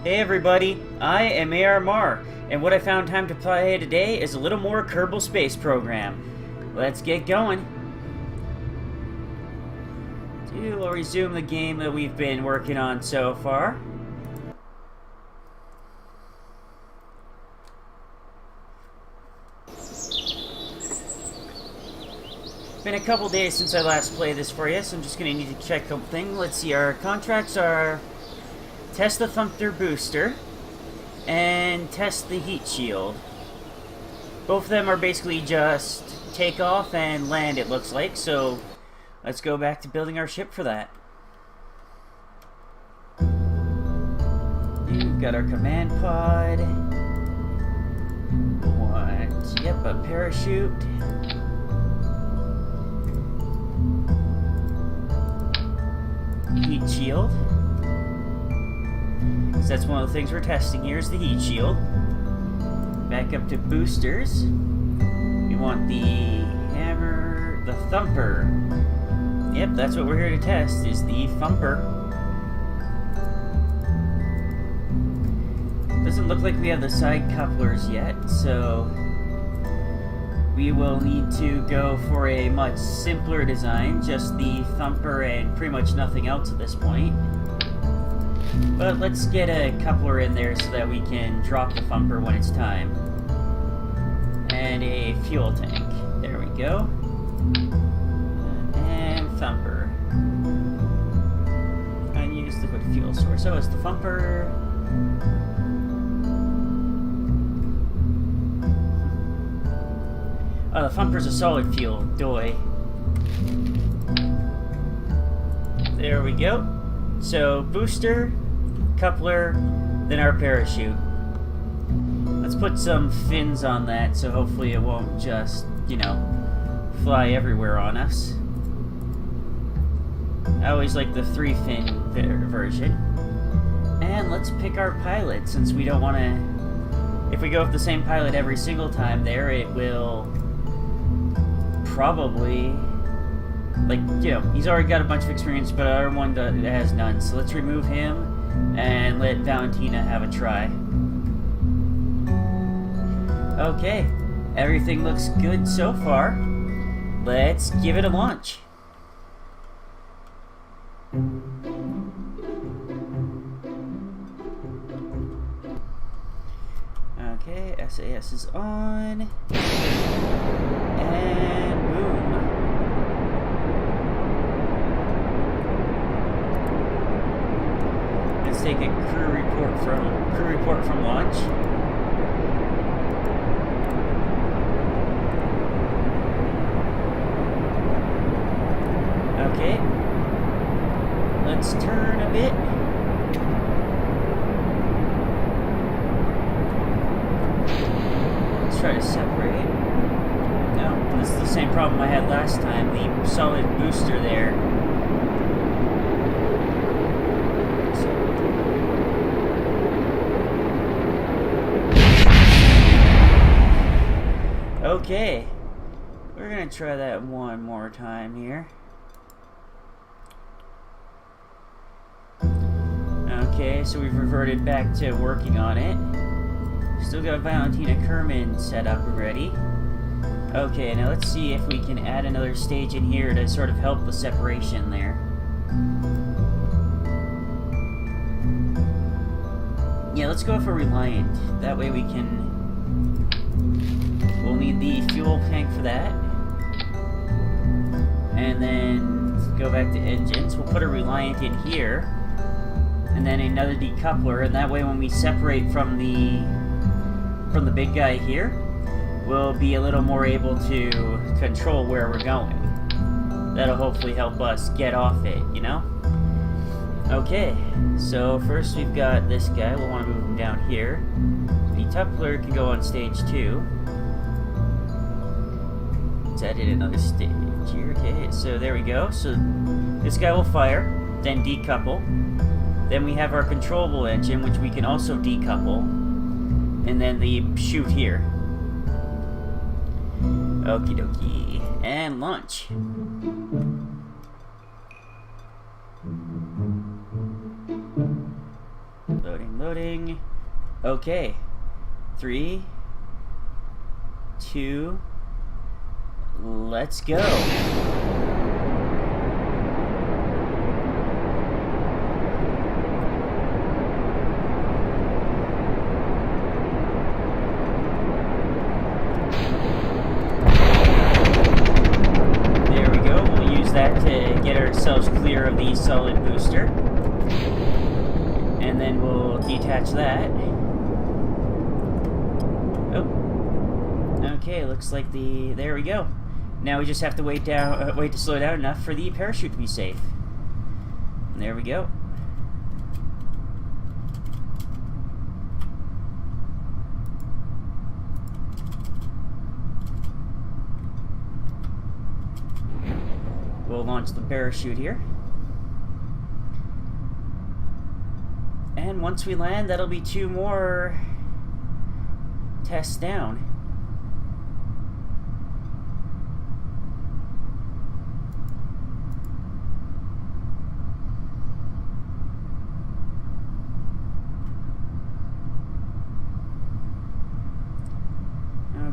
Hey everybody, I am AR Mar, and what I found time to play today is a little more Kerbal Space Program. Let's get going. We'll resume the game that we've been working on so far. Been a couple days since I last played this for you, so I'm just going to need to check a couple things. Let's see, our contracts are test the Thumper booster and test the heat shield. Both of them are basically just take off and land, it looks like, so let's go back to building our ship for that. We've got our command pod. What? Yep, a parachute. Heat shield. So that's one of the things we're testing here is the heat shield. Back up to boosters. We want the hammer, the thumper. Yep, that's what we're here to test, is the thumper. Doesn't look like we have the side couplers yet, so we will need to go for a much simpler design, just the thumper and pretty much nothing else at this point. But let's get a coupler in there so that we can drop the thumper when it's time. And a fuel tank. There we go. And thumper. Unused liquid fuel source. So it's the thumper. Oh, the thumper's a solid fuel. Doy. There we go. So, booster, coupler, then our parachute. Let's put some fins on that so hopefully it won't just, you know, fly everywhere on us. I always like the 3-fin version. And let's pick our pilot, since we don't want to... If we go with the same pilot every single time there, it will probably... Like, you know, he's already got a bunch of experience, but our one has none. So let's remove him and let Valentina have a try. Okay, everything looks good so far. Let's give it a launch. Okay, SAS is on. And boom. Let's take a crew report from launch. Okay. Let's turn a bit. Let's try to separate. No, this is the same problem I had last time. The solid booster there. Okay, we're gonna try that one more time here. Okay, so we've reverted back to working on it. Still got Valentina Kerman set up already. Okay, now let's see if we can add another stage in here to sort of help the separation there. Yeah, let's go for Reliant. That way we can... We'll need the fuel tank for that. And then go back to engines. We'll put a Reliant in here. And then another decoupler. And that way when we separate from the big guy here, we'll be a little more able to control where we're going. That'll hopefully help us get off it, you know? Okay, so first we've got this guy. We'll want to move him down here. The decoupler can go on stage 2. Added another stage here. Okay, so there we go. So this guy will fire, then decouple. Then we have our controllable engine, which we can also decouple. And then the chute here. Okie dokie. And launch. Loading, loading. Okay. 3, 2, let's go. There we go. We'll use that to get ourselves clear of the solid booster. And then we'll detach that. Oh. Okay, looks like there we go. Now we just have to wait to slow down enough for the parachute to be safe. And there we go. We'll launch the parachute here. And once we land, that'll be 2 more tests down.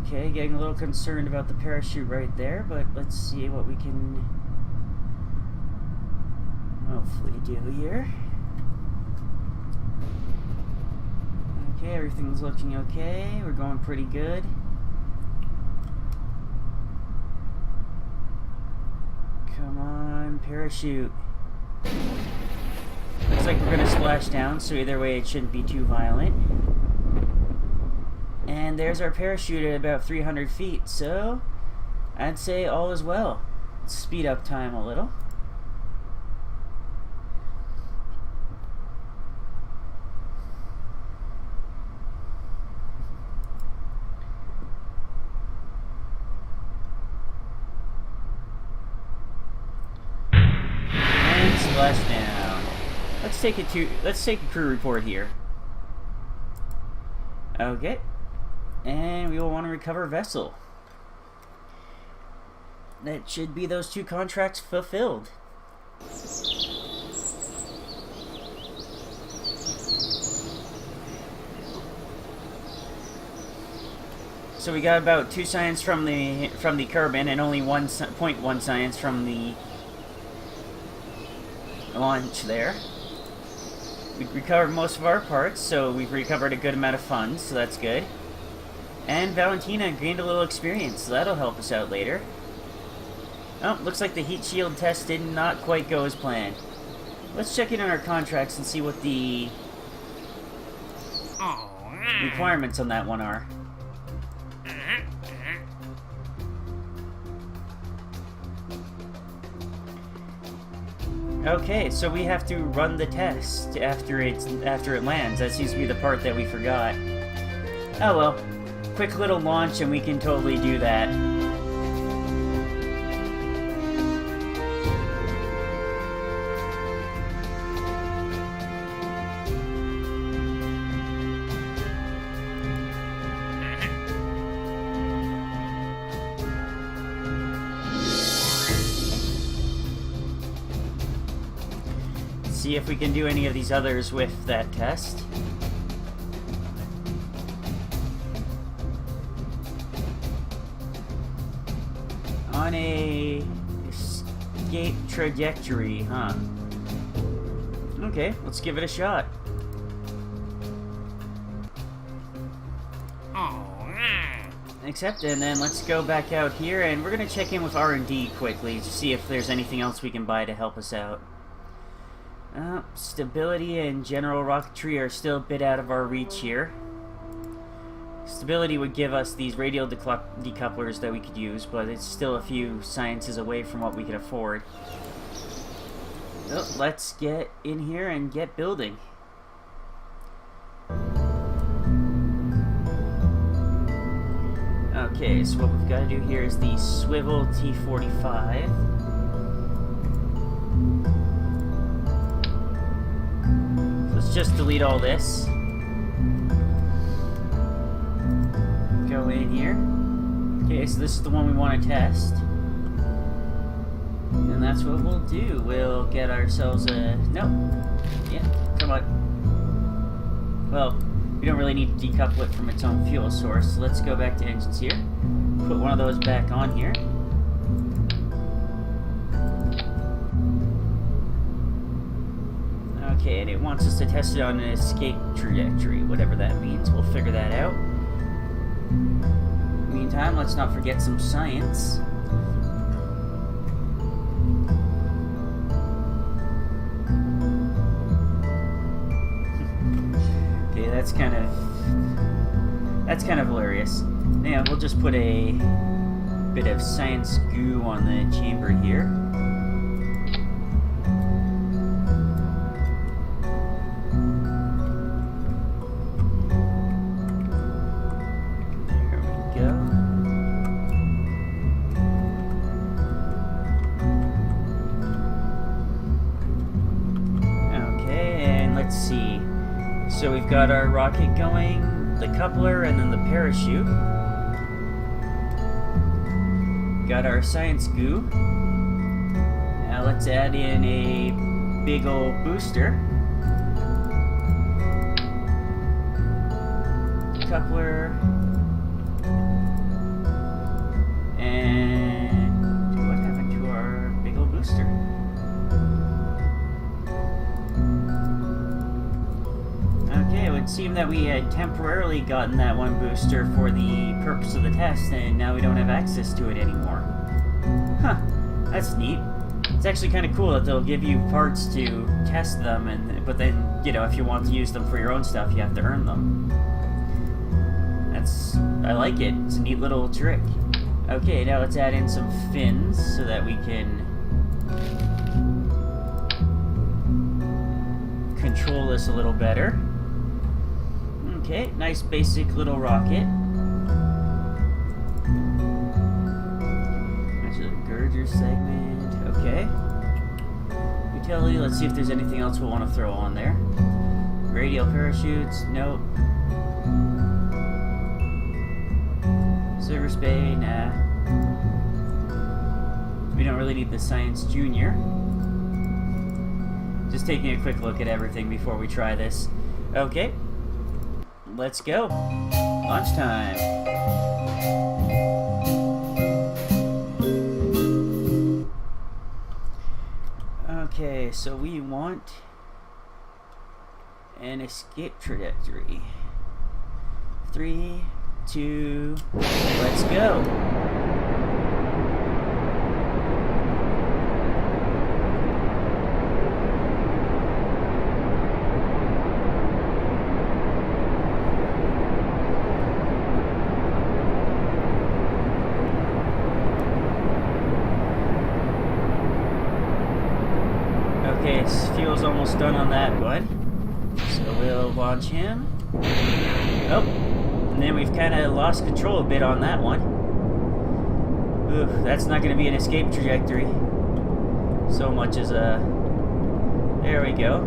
Okay, getting a little concerned about the parachute right there, but let's see what we can hopefully do here. Okay, everything's looking okay. We're going pretty good. Come on, parachute. Looks like we're gonna splash down, so either way it shouldn't be too violent. And there's our parachute at about 300 feet, so I'd say all is well. Let's speed up time a little. And splash down. Let's take a crew report here. Okay. And we will want to recover vessel. That should be those 2 contracts fulfilled. So we got about 2 science from the kerbin and only 1.1 science from the launch there. We recovered most of our parts, so we've recovered a good amount of funds, so that's good. And Valentina gained a little experience, so that'll help us out later. Oh, looks like the heat shield test did not quite go as planned. Let's check in on our contracts and see what the requirements on that one are. Okay, so we have to run the test after it lands. That seems to be the part that we forgot. Oh well. Quick little launch and we can totally do that. See if we can do any of these others with that test. On a escape trajectory, huh? Okay, let's give it a shot. Accept, and then let's go back out here, and we're gonna check in with R&D quickly to see if there's anything else we can buy to help us out. Stability and general rocketry are still a bit out of our reach here. Stability would give us these radial decouplers that we could use, but it's still a few sciences away from what we can afford. So let's get in here and get building. Okay, so what we've got to do here is the swivel T45. So let's just delete all this. Go in here. Okay, so this is the one we want to test. And that's what we'll do. We'll get ourselves a... Nope. Yeah, come on. well, we don't really need to decouple it from its own fuel source. So let's go back to engines here. Put one of those back on here. Okay, and it wants us to test it on an escape trajectory, whatever that means. We'll figure that out. Meantime, let's not forget some science. Okay, that's kind of hilarious. Yeah, we'll just put a bit of science goo on the chamber here. So we've got our rocket going, the coupler, and then the parachute. Got our science goo. Now let's add in a big old booster. Coupler. And what happened to our big old booster? Okay, it would seem that we had temporarily gotten that one booster for the purpose of the test, and now we don't have access to it anymore. Huh, that's neat. It's actually kind of cool that they'll give you parts to test them, but then, you know, if you want to use them for your own stuff, you have to earn them. I like it. It's a neat little trick. Okay, now let's add in some fins so that we can control this a little better. Okay, nice basic little rocket. That's a girder segment. Okay. Utility, let's see if there's anything else we'll want to throw on there. Radial parachutes, nope. Service bay, nah. We don't really need the Science Junior. Just taking a quick look at everything before we try this. Okay. Let's go. Launch time. Okay, so we want an escape trajectory. 3, 2, let's go. Okay, fuel's almost done on that one. So we'll launch him. Oh, and then we've kind of lost control a bit on that one. Oof, that's not going to be an escape trajectory. So much as a... There we go.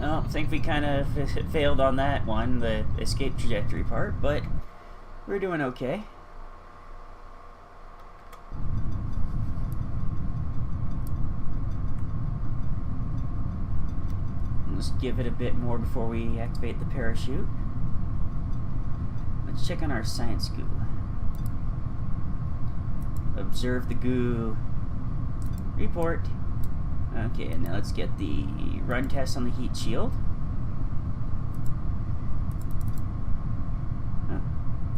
Oh, I think we kind of failed on that one, the escape trajectory part, but we're doing okay. Let's give it a bit more before we activate the parachute. Let's check on our science goo. Observe the goo. Report. Okay, and now let's get the run test on the heat shield.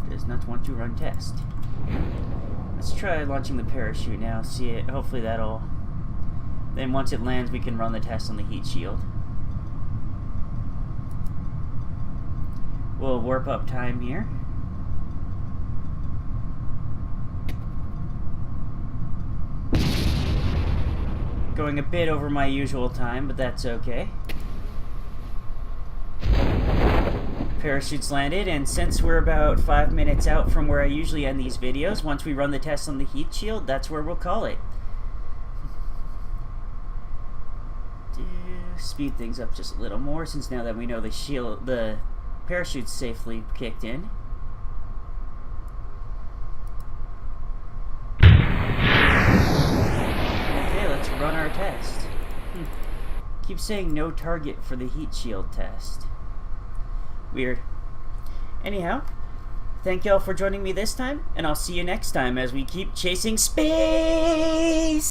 Does not want to run test. Let's try launching the parachute now. See it. Hopefully that'll... Then once it lands, we can run the test on the heat shield. We'll warp up time here. Going a bit over my usual time, but that's okay. Parachute's landed, and since we're about 5 minutes out from where I usually end these videos, once we run the test on the heat shield, that's where we'll call it. Speed things up just a little more, since now that we know the parachute's safely kicked in. Keeps saying no target for the heat shield test. Weird. Anyhow, thank y'all for joining me this time, and I'll see you next time as we keep chasing space!